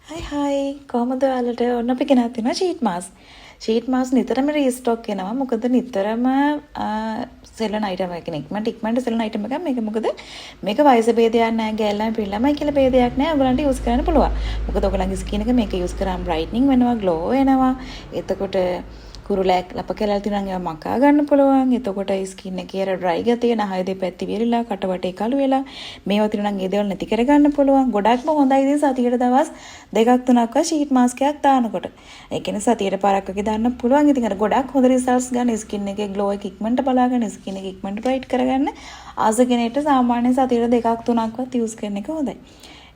හයි කොහොමද ඔයාලට ඔන්න අපි ගෙනත් තියෙනවා ෂීට් මාස්. ෂීට් මාස් නිතරම රීස්ටොක් වෙනවා. මොකද නිතරම සෙලන අයිටම් එකක් කෙනෙක්. ඉක්මනට සෙලන අයිටම් එකක් මේක. මොකද මේක වයස භේදයක් නැහැ, ගෑල්ලම පිළිලමයි කියලා භේදයක් නැහැ. ඔයගලන්ට යූස් කරන්න පුළුවන්. මොකද ඔයගලන්ගේ ස්කින් එක මේක යූස් කරාම බ්‍රයිට්නින් වෙනවා, ග්ලෝ වෙනවා. එතකොට කුරුලෑක් ලප කැලල් තියෙනවා නම් ඒවා මකා ගන්න පුළුවන්. එතකොට ස්කින් එකේ අර ඩ්‍රයි ගතිය නහය දෙපැත්ති විරිලා කට වටේ කළු වෙලා මේවා තියෙනවා නම් ඒ දේවල් නැති කර ගන්න පුළුවන්. ගොඩක්ම හොඳයි ඉතින් සතියට දවස් දෙකක් තුනක්වත් ෂීට් මාස්ක් එකක් දානකොට. ඒ කියන්නේ සතියට පාරක් වගේ දාන්න පුළුවන්. ඉතින් අර ගොඩක් හොඳ රිසල්ට්ස් ගන්න ස්කින් එකේ ග්ලෝ එක ඉක්මනට බලාගන්න ස්කින් එක ඉක්මනට බ්‍රයිට් කරගන්න ආස කෙනෙක්ට සාමාන්‍යයෙන් සතියට දෙකක් තුනක්වත් යූස් කරන එක හොඳයි.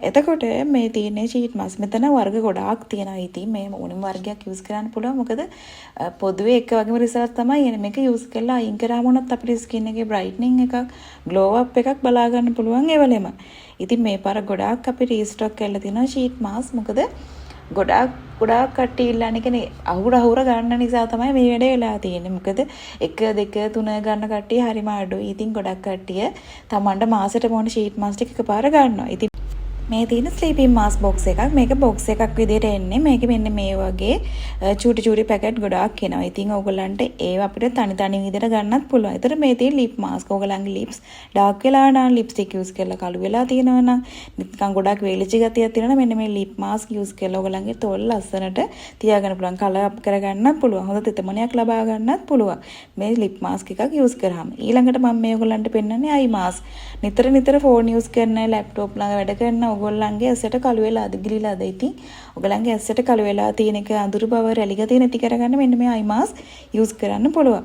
එතකොට මේ තියෙන්නේ ෂීට් මාස්. මෙතන වර්ග ගොඩාක් තියෙනවා. ඉතින් මේ ඕනම වර්ගයක් යූස් කරන්න පුළුවන්. මොකද පොදුවේ එක වගේම රිසල්ට් තමයි එන්නේ. මේක යූස් කරලා අයින් කරාම උනත් අපේ ස්කින් එකේ බ්‍රයිට්නින් එකක්, ග්ලෝ අප් එකක් බලා ගන්න පුළුවන් ඒවලෙම. ඉතින් මේ පාර ගොඩාක් අපි රීස්ටොක් කරලා තිනවා ෂීට් මාස්. මොකද ගොඩාක් කට්ටිය ඉල්ලන්නේ කියන්නේ අහුර ගන්න නිසා තමයි මේ වැඩේ වෙලා තියෙන්නේ. මොකද 1 2 3 ගන්න කට්ටිය හරිම අඩුයි. ඉතින් ගොඩක් කට්ටිය තමන්ට මාසෙට මොන ෂීට් මාස් ටික එකපාර ගන්නවා. ඉතින් මේ තියෙන ස්ලීපින් මාස්ක් බොක්ස් එකක්. මේක බොක්ස් එකක් විදිහට එන්නේ. මේක මෙන්න මේ වගේ චූටි පැකට් ගොඩාක් එනවා. ඉතින් ඕගොල්ලන්ට ඒව අපිට තනි විදිහට ගන්නත් පුළුවන්. ඒතර මේ තියෙන ලිප් මාස්ක්. ඕගොල්ලන්ගේ ලිප්ස් ඩාර්ක් වෙලා නම් ලිප්ස්ටික් යූස් කරලා කළු වෙලා තියෙනවා නම් නිකන් ගොඩක් වේලිච්ච ගතියක් තියෙනවා නම් මෙන්න මේ ලිප් මාස්ක් යූස් කරලා ඕගොල්ලන්ගේ තොල් ලස්සනට තියාගන්න පුළුවන්. කලර් අප් කරගන්නත් පුළුවන්. හොඳ තෙතමනයක් ලබා ගන්නත් පුළුවන්. මේ ලිප් මාස්ක් එකක් යූස් කරාම. ඊළඟට මම මේ ඕගොල්ලන්ට පෙන්නන්නේ අයි මාස්ක්. නිතර ෆෝන් යූස් කරන ලැප්ටොප් ළඟ වැඩ කරන ඔයගොල්ලන්ගේ ඇසට කළු වෙලාද ගිලිලාද ඉතින් ඔයගොල්ලන්ගේ ඇසට කළු වෙලා තියෙන එක අඳුරු බව රැලි ගතිය නැති කරගන්න මෙන්න මේ අයි මාස්ක් යූස් කරන්න පුළුවන්.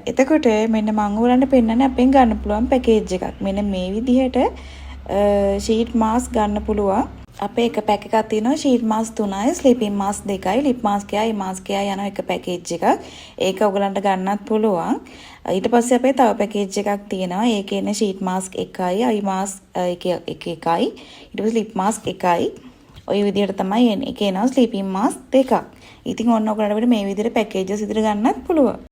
එතකොට මෙන්න මම ඔයගොල්ලන්ට පෙන්නන්නේ අපෙන් ගන්න පුළුවන් පැකේජ් එකක්. මෙන්න මේ විදිහට ෂීට් මාස්ක් ගන්න පුළුවන්. අපේ එක පැක් එකක් තියෙනවා ෂීට් මාස්ක් 3යි, ස්ලීපින් මාස්ක් 2යි, ලිප් මාස්ක් එකයි, මාස්ක් එකයි යන එක පැකේජ් එකක්. ඒක ඔයගොල්ලන්ට ගන්නත් පුළුවන්. ඊට පස්සේ අපේ තව පැකේජ් එකක් තියෙනවා. ඒකේ ඉන්නේ ෂීට් මාස්ක් 1යි, අයි මාස්ක් එකයි, ඊට පස්සේ ලිප් මාස්ක් 1යි. ඔය විදිහට තමයි එන්නේ. ඒකේ එනවා ස්ලීපින් මාස්ක් 2ක්. ඉතින් ඔන්න ඔයගොල්ලන්ට මේ විදිහට පැකේජස් ඉදිරිය ගන්නත් පුළුවන්.